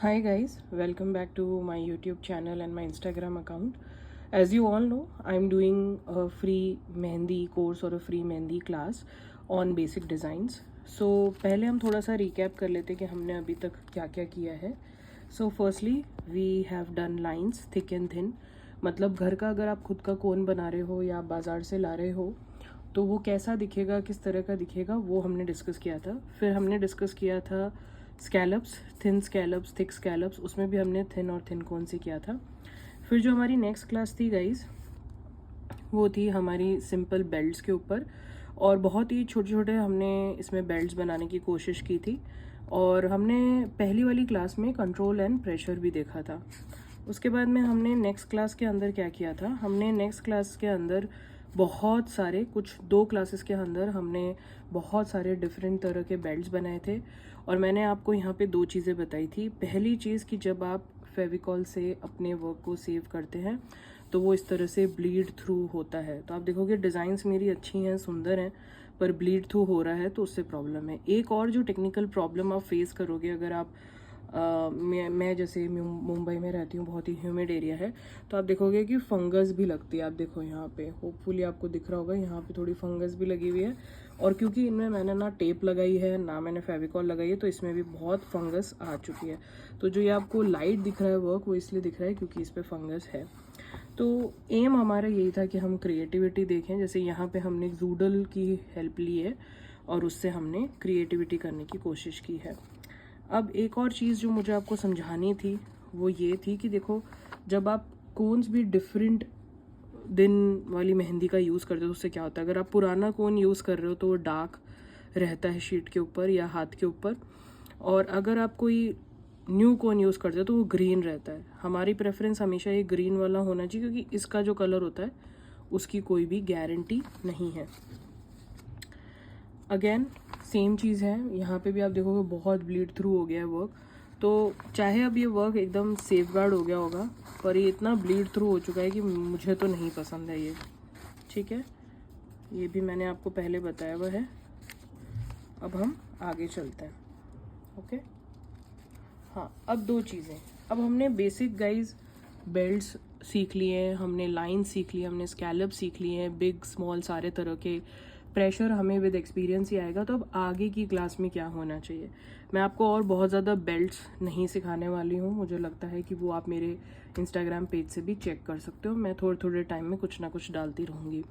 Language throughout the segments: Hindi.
Hi guys, welcome back to my YouTube channel and my Instagram account. As you all know, I'm doing a free mehndi course और a free mehndi class on basic designs. So पहले हम थोड़ा सा recap कर लेते हैं कि हमने अभी तक क्या क्या किया है. So firstly, we have done lines thick and thin. मतलब घर का अगर आप खुद का कोन बना रहे हो या आप बाज़ार से ला रहे हो तो वो कैसा दिखेगा, किस तरह का दिखेगा, वो हमने डिस्कस किया था. फिर हमने डिस्कस किया था scallops, thin scallops, thick scallops, उसमें भी हमने थिन और थिन कौन से किया था. फिर जो हमारी नेक्स्ट क्लास थी गाइज, वो थी हमारी सिंपल बेल्ट्स के ऊपर, और बहुत ही छोटे छोटे हमने इसमें बेल्ट्स बनाने की कोशिश की थी. और हमने पहली वाली क्लास में कंट्रोल एंड प्रेशर भी देखा था. उसके बाद में हमने नेक्स्ट क्लास के अंदर क्या किया था, हमने नेक्स्ट क्लास के अंदर बहुत सारे, कुछ 2 क्लासेस के अंदर हमने बहुत सारे डिफरेंट तरह के बेल्ट्स बनाए थे. और मैंने आपको यहाँ पे 2 चीज़ें बताई थी. पहली चीज़ कि जब आप फेविकॉल से अपने वर्क को सेव करते हैं तो वो इस तरह से ब्लीड थ्रू होता है. तो आप देखोगे डिज़ाइंस मेरी अच्छी हैं, सुंदर हैं, पर ब्लीड थ्रू हो रहा है तो उससे प्रॉब्लम है. एक और जो टेक्निकल प्रॉब्लम आप फेस करोगे अगर आप मैं जैसे मुंबई में रहती हूँ, बहुत ही ह्यूमिड एरिया है, तो आप देखोगे कि फंगस भी लगती है. आप देखो यहाँ पे, होपफुली आपको दिख रहा होगा, यहाँ पे थोड़ी फंगस भी लगी हुई है. और क्योंकि इनमें मैंने ना टेप लगाई है ना मैंने फेविकॉल लगाई है, तो इसमें भी बहुत फंगस आ चुकी है. तो जो ये आपको लाइट दिख रहा है वर्क, वो इसलिए दिख रहा है क्योंकि इस पर फंगस है. तो एम हमारा यही था कि हम क्रिएटिविटी देखें. जैसे यहाँ पे हमने जूडल की हेल्प ली है और उससे हमने क्रिएटिविटी करने की कोशिश की है. अब एक और चीज़ जो मुझे आपको समझानी थी वो ये थी कि देखो, जब आप कोन्स भी डिफरेंट दिन वाली मेहंदी का यूज़ करते हो तो उससे क्या होता है, अगर आप पुराना कोन यूज़ कर रहे हो तो वो डार्क रहता है शीट के ऊपर या हाथ के ऊपर, और अगर आप कोई न्यू कोन यूज़ करते हो तो वो ग्रीन रहता है. हमारी प्रेफरेंस हमेशा ये ग्रीन वाला होना चाहिए क्योंकि इसका जो कलर होता है उसकी कोई भी गारंटी नहीं है. अगेन सेम चीज़ है, यहाँ पे भी आप देखोगे बहुत ब्लीड थ्रू हो गया है वर्क. तो चाहे अब ये वर्क एकदम सेफ गार्ड हो गया होगा, पर ये इतना ब्लीड थ्रू हो चुका है कि मुझे तो नहीं पसंद है ये. ठीक है, ये भी मैंने आपको पहले बताया हुआ है. अब हम आगे चलते हैं. ओके, हाँ, अब 2 चीज़ें. अब हमने बेसिक गाइज बेल्ट्स सीख लिए हैं, हमने लाइन सीख ली, हमने स्कैलप सीख लिए हैं, बिग स्मॉल सारे तरह के. प्रेशर हमें विद एक्सपीरियंस ही आएगा. तो अब आगे की क्लास में क्या होना चाहिए, मैं आपको और बहुत ज़्यादा बेल्ट्स नहीं सिखाने वाली हूँ. मुझे लगता है कि वो आप मेरे इंस्टाग्राम पेज से भी चेक कर सकते हो. मैं थोड़े थोड़े टाइम में कुछ ना कुछ डालती रहूँगी.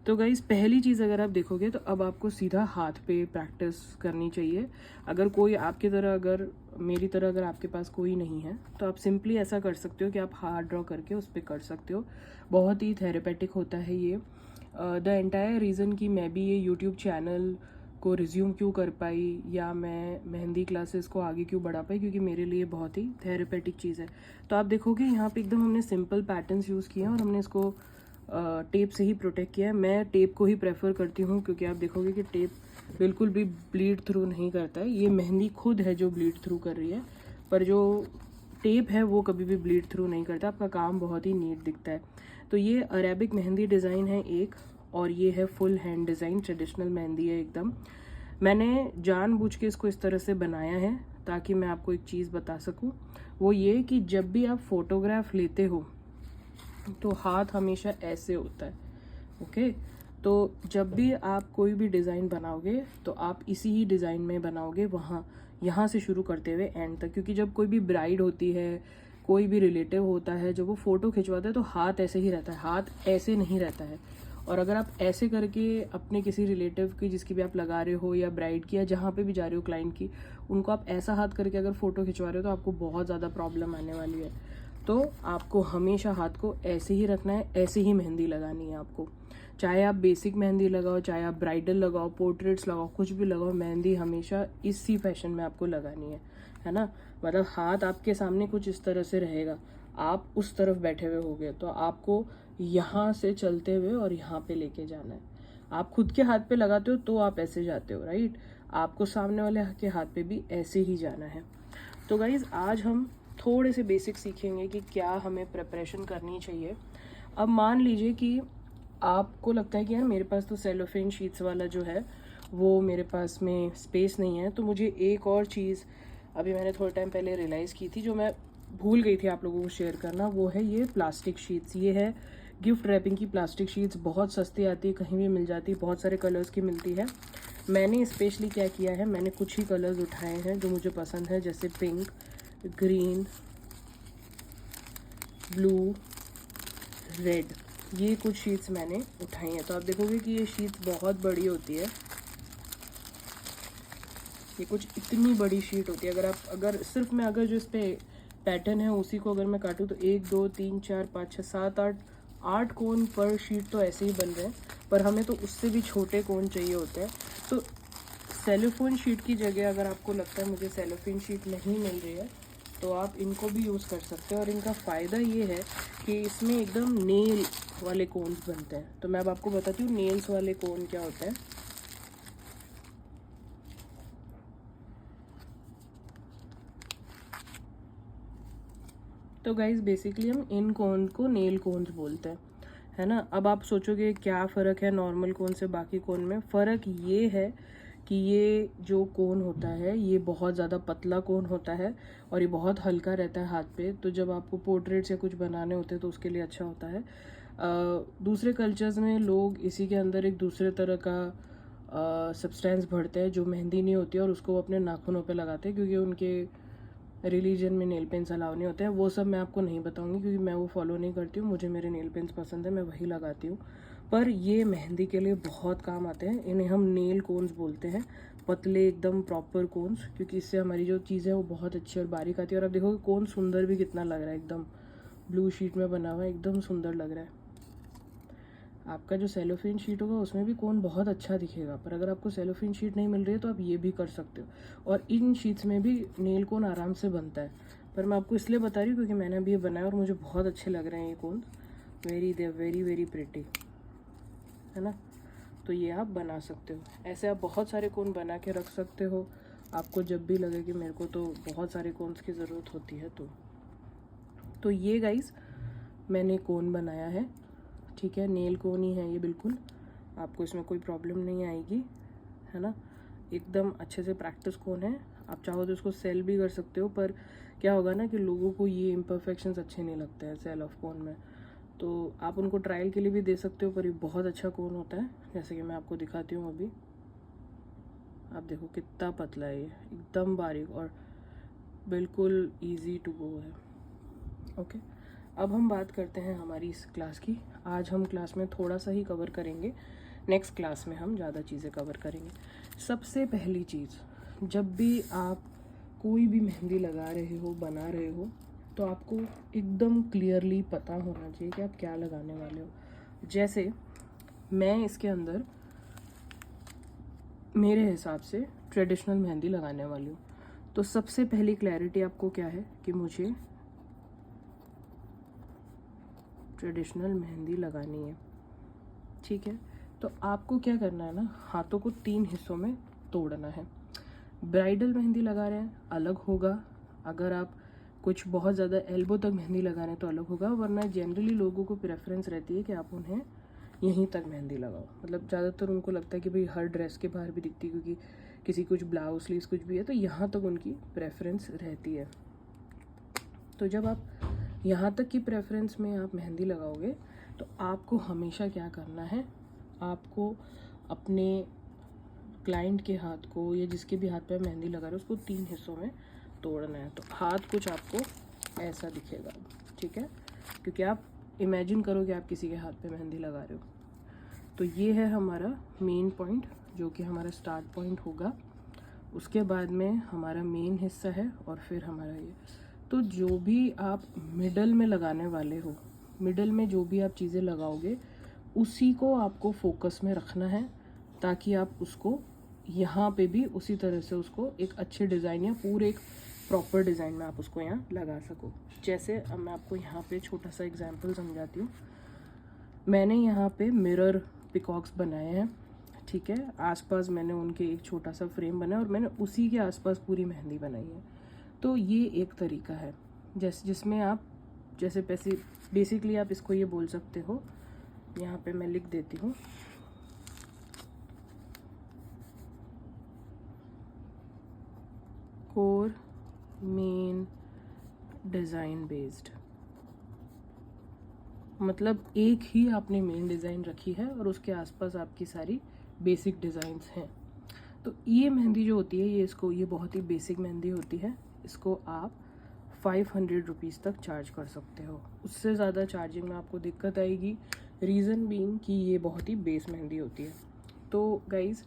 तो गाइज़, पहली चीज़ अगर आप देखोगे तो अब आपको सीधा हाथ पे प्रैक्टिस करनी चाहिए. अगर कोई आपकी तरह, अगर मेरी तरह अगर आपके पास कोई नहीं है तो आप सिंपली ऐसा कर सकते हो कि आप हाथ ड्रॉ करके उस पर कर सकते हो. बहुत ही थेरेपेटिक होता है ये. द एंटायर रीज़न कि मैं भी ये यूट्यूब चैनल को रिज्यूम क्यों कर पाई या मैं मेहंदी क्लासेस को आगे क्यों बढ़ा पाई, क्योंकि मेरे लिए बहुत ही थेरेपेटिक चीज़ है. तो आप देखोगे यहाँ पे एकदम हमने सिंपल पैटर्न्स यूज़ किए हैं और हमने इसको टेप से ही प्रोटेक्ट किया है. मैं टेप को ही प्रेफर करती हूँ क्योंकि आप देखोगे कि टेप बिल्कुल भी ब्लीड थ्रू नहीं करता है. ये मेहंदी खुद है जो ब्लीड थ्रू कर रही है, पर जो टेप है वो कभी भी ब्लीड थ्रू नहीं करता. आपका काम बहुत ही नीट दिखता है. तो ये अरेबिक मेहंदी डिज़ाइन है एक, और ये है full hand design, traditional mehndi है एकदम. मैंने जानबूझ के इसको इस तरह से बनाया है ताकि मैं आपको एक चीज़ बता सकूं, वो ये कि जब भी आप फोटोग्राफ लेते हो तो हाथ हमेशा ऐसे होता है. ओके, तो जब भी आप कोई भी डिज़ाइन बनाओगे तो आप इसी ही डिज़ाइन में बनाओगे, वहाँ यहाँ से शुरू करते हुए एंड तक. क्योंकि जब कोई भी ब्राइड होती है, कोई भी रिलेटिव होता है, जब वो फ़ोटो खिंचवाता है तो हाथ ऐसे ही रहता है, हाथ ऐसे नहीं रहता है. और अगर आप ऐसे करके अपने किसी रिलेटिव की, जिसकी भी आप लगा रहे हो, या ब्राइड की, या जहाँ पे भी जा रहे हो क्लाइंट की, उनको आप ऐसा हाथ करके अगर फ़ोटो खिंचवा रहे हो तो आपको बहुत ज़्यादा प्रॉब्लम आने वाली है. तो आपको हमेशा हाथ को ऐसे ही रखना है, ऐसे ही मेहंदी लगानी है आपको. चाहे आप बेसिक मेहंदी लगाओ, चाहे आप ब्राइडल लगाओ, पोर्ट्रेट्स लगाओ, कुछ भी लगाओ, मेहंदी हमेशा इसी फैशन में आपको लगानी है ना. मतलब हाथ आपके सामने कुछ इस तरह से रहेगा, आप उस तरफ बैठे हुए होगे तो आपको यहाँ से चलते हुए और यहाँ पे लेके जाना है. आप खुद के हाथ पे लगाते हो तो आप ऐसे जाते हो, राइट. आपको सामने वाले के हाथ पे भी ऐसे ही जाना है. तो गाइज, आज हम थोड़े से बेसिक सीखेंगे कि क्या हमें प्रिपरेशन करनी चाहिए. अब मान लीजिए कि आपको लगता है कि यार मेरे पास तो सेलोफेन शीट्स वाला जो है वो मेरे पास में स्पेस नहीं है, तो मुझे एक और चीज़ अभी मैंने थोड़े टाइम पहले रियलाइज़ की थी, जो मैं भूल गई थी आप लोगों को शेयर करना, वो है ये प्लास्टिक शीट्स। ये है गिफ्ट रैपिंग की प्लास्टिक शीट्स, बहुत सस्ती आती है, कहीं भी मिल जाती है, बहुत सारे कलर्स की मिलती है। मैंने स्पेशली क्या किया है, मैंने कुछ ही कलर्स उठाए हैं जो मुझे पसंद है, जैसे पिंक, ग्रीन, ब्लू, रेड, ये कुछ शीट्स मैंने उठाई हैं। तो आप देखोगे कि ये शीट्स बहुत बड़ी होती है, ये कुछ इतनी बड़ी शीट होती है। अगर सिर्फ मैं अगर जो इस पे पैटर्न है उसी को अगर मैं काटूँ तो 1 2 3 4 5 6 7 8 कोन पर शीट तो ऐसे ही बन रहे हैं, पर हमें तो उससे भी छोटे कोन चाहिए होते हैं। तो सेलोफोन शीट की जगह अगर आपको लगता है मुझे सेलोफोन शीट नहीं मिल रही है, तो आप इनको भी यूज़ कर सकते हैं। और इनका फ़ायदा ये है कि इसमें एकदम नेल वाले कोन्स बनते हैं। तो मैं अब आपको बताती हूँ नेल्स वाले कोन क्या होता है। तो गाइज बेसिकली हम इन कोन को नेल कोन्स बोलते हैं, है ना। अब आप सोचोगे क्या फ़र्क है नॉर्मल कोन से बाकी कोन में। फ़र्क ये है कि ये जो कोन होता है ये बहुत ज़्यादा पतला कोन होता है और ये बहुत हल्का रहता है हाथ पे। तो जब आपको पोर्ट्रेट्स या कुछ बनाने होते हैं तो उसके लिए अच्छा होता है। दूसरे कल्चर्स में लोग इसी के अंदर एक दूसरे तरह का सब्सटेंस भरते हैं जो मेहंदी नहीं होती है, और उसको वो अपने नाखूनों पे लगाते हैं, क्योंकि उनके रिलीजन में नेल पेंट्स अलाउ नहीं होते हैं। वो सब मैं आपको नहीं बताऊंगी क्योंकि मैं वो फॉलो नहीं करती हूँ। मुझे मेरे नेल पेंट्स पसंद है, मैं वही लगाती हूँ। पर ये मेहंदी के लिए बहुत काम आते हैं। इन्हें हम नेल कोन्स बोलते हैं, पतले एकदम प्रॉपर कोन्स, क्योंकि इससे हमारी जो चीज़ है वो बहुत अच्छी और बारीक आती है। और आप देखोगे कोन सुंदर भी कितना लग रहा है, एकदम ब्लू शीट में बना हुआ है, एकदम सुंदर लग रहा है। आपका जो सेलोफेन शीट होगा उसमें भी कोन बहुत अच्छा दिखेगा, पर अगर आपको सेलोफेन शीट नहीं मिल रही है तो आप ये भी कर सकते हो। और इन शीट्स में भी नेल कोन आराम से बनता है, पर मैं आपको इसलिए बता रही हूँ क्योंकि मैंने अभी ये बनाया और मुझे बहुत अच्छे लग रहे हैं ये कोन। वेरी वेरी प्रिटी, है ना। तो ये आप बना सकते हो, ऐसे आप बहुत सारे कोन बना के रख सकते हो। आपको जब भी लगे कि मेरे को तो बहुत सारे कोन्स की ज़रूरत होती है तो ये गाइस मैंने कोन बनाया है, ठीक है। नेल कोन ही है ये, बिल्कुल आपको इसमें कोई प्रॉब्लम नहीं आएगी, है ना। एकदम अच्छे से प्रैक्टिस कोन है। आप चाहो तो इसको सेल भी कर सकते हो, पर क्या होगा ना कि लोगों को ये इम्परफेक्शंस अच्छे नहीं लगते हैं सेल ऑफ कोन में। तो आप उनको ट्रायल के लिए भी दे सकते हो, पर ये बहुत अच्छा कोन होता है, जैसे कि मैं आपको दिखाती हूँ अभी। आप देखो कितना पतला है ये, एकदम बारीक और बिल्कुल ईजी टू गो है। ओके, अब हम बात करते हैं हमारी इस क्लास की। आज हम क्लास में थोड़ा सा ही कवर करेंगे, नेक्स्ट क्लास में हम ज़्यादा चीज़ें कवर करेंगे। सबसे पहली चीज़, जब भी आप कोई भी मेहंदी लगा रहे हो, बना रहे हो, तो आपको एकदम क्लियरली पता होना चाहिए कि आप क्या लगाने वाले हो। जैसे मैं इसके अंदर मेरे हिसाब से ट्रेडिशनल मेहंदी लगाने वाली हूँ, तो सबसे पहली क्लैरिटी आपको क्या है कि मुझे ट्रेडिशनल मेहंदी लगानी है, ठीक है। तो आपको क्या करना है ना, हाथों को 3 हिस्सों में तोड़ना है। ब्राइडल मेहंदी लगा रहे हैं अलग होगा, अगर आप कुछ बहुत ज़्यादा एल्बो तक मेहंदी लगा रहे हैं तो अलग होगा, वरना जनरली लोगों को प्रेफरेंस रहती है कि आप उन्हें यहीं तक मेहंदी लगाओ। मतलब ज़्यादातर उनको लगता है कि भाई हर ड्रेस के बाहर भी दिखती है, क्योंकि किसी कुछ ब्लाउज स्लीव्स कुछ भी है तो यहाँ तक उनकी प्रेफरेंस रहती है। तो जब आप यहाँ तक की प्रेफरेंस में आप मेहंदी लगाओगे तो आपको हमेशा क्या करना है, आपको अपने क्लाइंट के हाथ को या जिसके भी हाथ पे मेहंदी लगा रहे हो उसको 3 हिस्सों में तोड़ना है। तो हाथ कुछ आपको ऐसा दिखेगा, ठीक है, क्योंकि आप इमेजिन करो कि आप किसी के हाथ पे मेहंदी लगा रहे हो। तो ये है हमारा मेन पॉइंट, जो कि हमारा स्टार्ट पॉइंट होगा। उसके बाद में हमारा मेन हिस्सा है और फिर हमारा ये। तो जो भी आप मिडल में लगाने वाले हो, मिडल में जो भी आप चीज़ें लगाओगे उसी को आपको फोकस में रखना है, ताकि आप उसको यहाँ पे भी उसी तरह से उसको एक अच्छे डिज़ाइन या पूरे एक प्रॉपर डिज़ाइन में आप उसको यहाँ लगा सको। जैसे अब मैं आपको यहाँ पे छोटा सा एग्जांपल समझाती हूँ। मैंने यहाँ पे मिरर पिकॉक्स बनाए हैं, ठीक है। आसपास मैंने उनके एक छोटा सा फ्रेम बनाया और मैंने उसी के आसपास पूरी मेहंदी बनाई है। तो ये एक तरीका है जिसमें आप जैसे बेसिकली आप इसको ये बोल सकते हो, यहाँ पे मैं लिख देती हूँ, कोर मेन डिज़ाइन बेस्ड, मतलब एक ही आपने मेन डिज़ाइन रखी है और उसके आसपास आपकी सारी बेसिक डिज़ाइंस हैं। तो ये मेहंदी जो होती है ये बहुत ही बेसिक मेहंदी होती है। इसको आप 500 रुपीज़ तक चार्ज कर सकते हो। उससे ज़्यादा चार्जिंग में आपको दिक्कत आएगी, रीज़न बीइंग कि ये बहुत ही बेस मेहंदी होती है। तो गाइज़,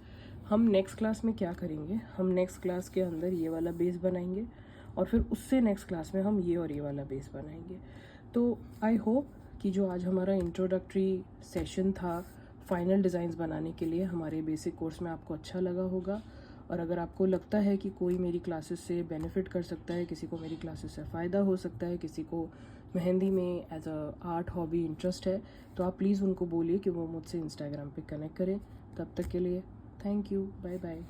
हम नेक्स्ट क्लास में क्या करेंगे, हम नेक्स्ट क्लास के अंदर ये वाला बेस बनाएंगे और फिर उससे नेक्स्ट क्लास में हम ये और ये वाला बेस बनाएंगे। तो आई होप कि जो आज हमारा इंट्रोडक्टरी सेशन था फाइनल डिज़ाइंस बनाने के लिए हमारे बेसिक कोर्स में, आपको अच्छा लगा होगा। और अगर आपको लगता है कि कोई मेरी क्लासेस से बेनिफिट कर सकता है, किसी को मेरी क्लासेस से फ़ायदा हो सकता है, किसी को मेहंदी में as a art hobby interest है, तो आप प्लीज़ उनको बोलिए कि वो मुझसे इंस्टाग्राम पे कनेक्ट करें। तब तक के लिए थैंक यू, बाय बाय।